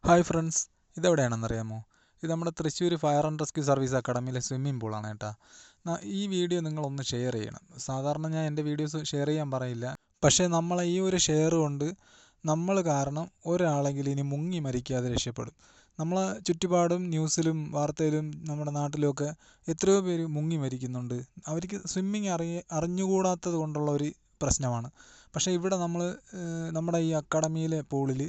Hi friends, ഇതെവിടെയാണെന്നറിയാമോ? ഇത് നമ്മുടെ Thrissur fire and rescue service അക്കാഡമിയിലെ സ്വിമ്മിംഗ് പൂളാണ് കേട്ടോ. ഈ വീഡിയോ നിങ്ങളൊന്ന് ഷെയർ ചെയ്യണം. സാധാരണ ഞാൻ എൻ്റെ വീഡിയോസ് ഷെയർ ചെയ്യാൻ പറയില്ല, പക്ഷേ നമ്മളെ ഈ ഒരു ഷെയർ കൊണ്ട് നമ്മൾ കാരണം ഒരാളെങ്കിലും ഇനി മുങ്ങി മരിക്കാതെ രക്ഷപ്പെടും. നമ്മളെ ചുറ്റുപാടും ന്യൂസിലും വാർത്തയിലും നമ്മുടെ നാട്ടിലുമൊക്കെ എത്രയോ പേര് മുങ്ങി മരിക്കുന്നുണ്ട്. അവർക്ക് സ്വിമ്മിങ് അറിഞ്ഞുകൂടാത്തത് കൊണ്ടുള്ള ഒരു പ്രശ്നമാണ്. പക്ഷേ ഇവിടെ നമ്മുടെ ഈ അക്കാഡമിയിലെ പൂളിൽ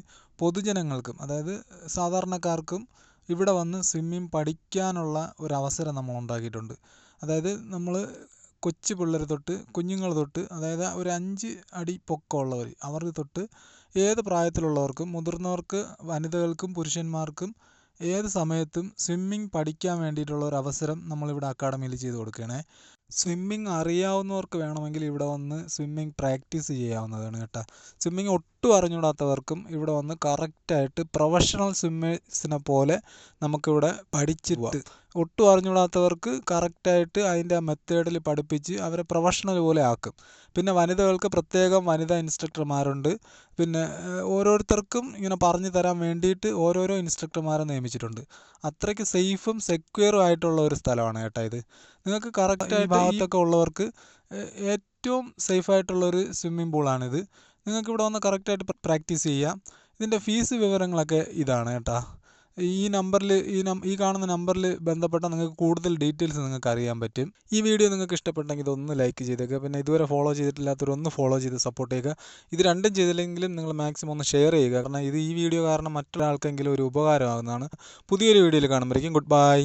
പൊതുജനങ്ങൾക്കും, അതായത് സാധാരണക്കാർക്കും ഇവിടെ വന്ന് സ്വിമ്മിങ് പഠിക്കാനുള്ള ഒരവസരം നമ്മൾ ഉണ്ടാക്കിയിട്ടുണ്ട്. അതായത് നമ്മൾ കൊച്ചു പിള്ളേർ തൊട്ട് കുഞ്ഞുങ്ങൾ തൊട്ട്, അതായത് ഒരു 5 അടി പൊക്കമുള്ളവർ അവർ തൊട്ട് ഏത് പ്രായത്തിലുള്ളവർക്കും, മുതിർന്നവർക്ക്, വനിതകൾക്കും പുരുഷന്മാർക്കും ഏത് സമയത്തും സ്വിമ്മിങ് പഠിക്കാൻ വേണ്ടിയിട്ടുള്ള ഒരു അവസരം നമ്മളിവിടെ അക്കാഡമിയിൽ ചെയ്ത് കൊടുക്കുകയാണേ. സ്വിമ്മിങ് അറിയാവുന്നവർക്ക് വേണമെങ്കിൽ ഇവിടെ വന്ന് സ്വിമ്മിങ് പ്രാക്ടീസ് ചെയ്യാവുന്നതാണ് കേട്ടോ. സ്വിമ്മിങ് ഒട്ടും അറിഞ്ഞുകൂടാത്തവർക്കും ഇവിടെ വന്ന് കറക്റ്റായിട്ട് പ്രൊഫഷണൽ സ്വിമ്മേഴ്സിനെ പോലെ നമുക്കിവിടെ പഠിച്ചിട്ട്, ഒട്ടും അറിഞ്ഞുകൂടാത്തവർക്ക് കറക്റ്റായിട്ട് അതിൻ്റെ മെത്തേഡിൽ പഠിപ്പിച്ച് അവരെ പ്രൊഫഷണൽ പോലെ ആക്കും. പിന്നെ വനിതകൾക്ക് പ്രത്യേകം വനിതാ ഇൻസ്ട്രക്ടർമാരുണ്ട്. പിന്നെ ഓരോരുത്തർക്കും ഇങ്ങനെ പറഞ്ഞു തരാൻ വേണ്ടിയിട്ട് ഓരോരോ ഇൻസ്ട്രക്ടർമാരെ നിയമിച്ചിട്ടുണ്ട്. അത്രയ്ക്ക് സേഫും സെക്യൂറും ആയിട്ടുള്ള ഒരു സ്ഥലമാണ് കേട്ടോ ഇത്. നിങ്ങൾക്ക് കറക്റ്റായിട്ട് ഈ ഭാഗത്തൊക്കെ ഉള്ളവർക്ക് ഏറ്റവും സേഫായിട്ടുള്ളൊരു സ്വിമ്മിംഗ് പൂളാണിത്. നിങ്ങൾക്ക് ഇവിടെ വന്ന് കറക്റ്റായിട്ട് പ്രാക്ടീസ് ചെയ്യാം. ഇതിൻ്റെ ഫീസ് വിവരങ്ങളൊക്കെ ഇതാണ് കേട്ടോ. ഈ കാണുന്ന നമ്പറിൽ ബന്ധപ്പെട്ടാൽ നിങ്ങൾക്ക് കൂടുതൽ ഡീറ്റെയിൽസ് നിങ്ങൾക്ക് അറിയാൻ പറ്റും. ഈ വീഡിയോ നിങ്ങൾക്ക് ഇഷ്ടപ്പെട്ടെങ്കിൽ ഇതൊന്ന് ലൈക്ക് ചെയ്തേക്കുക. പിന്നെ ഇതുവരെ ഫോളോ ചെയ്തിട്ടില്ലാത്തവരൊന്ന് ഫോളോ ചെയ്ത് സപ്പോർട്ട് ചെയ്യുക. ഇത് രണ്ടും ചെയ്തില്ലെങ്കിലും നിങ്ങൾ മാക്സിമം ഒന്ന് ഷെയർ ചെയ്യുക. കാരണം ഈ വീഡിയോ കാരണം മറ്റൊരാൾക്കെങ്കിലും ഒരു ഉപകാരമാകുന്നതാണ്. പുതിയൊരു വീഡിയോയിൽ കാണുമ്പോഴേക്കും ഗുഡ് ബൈ.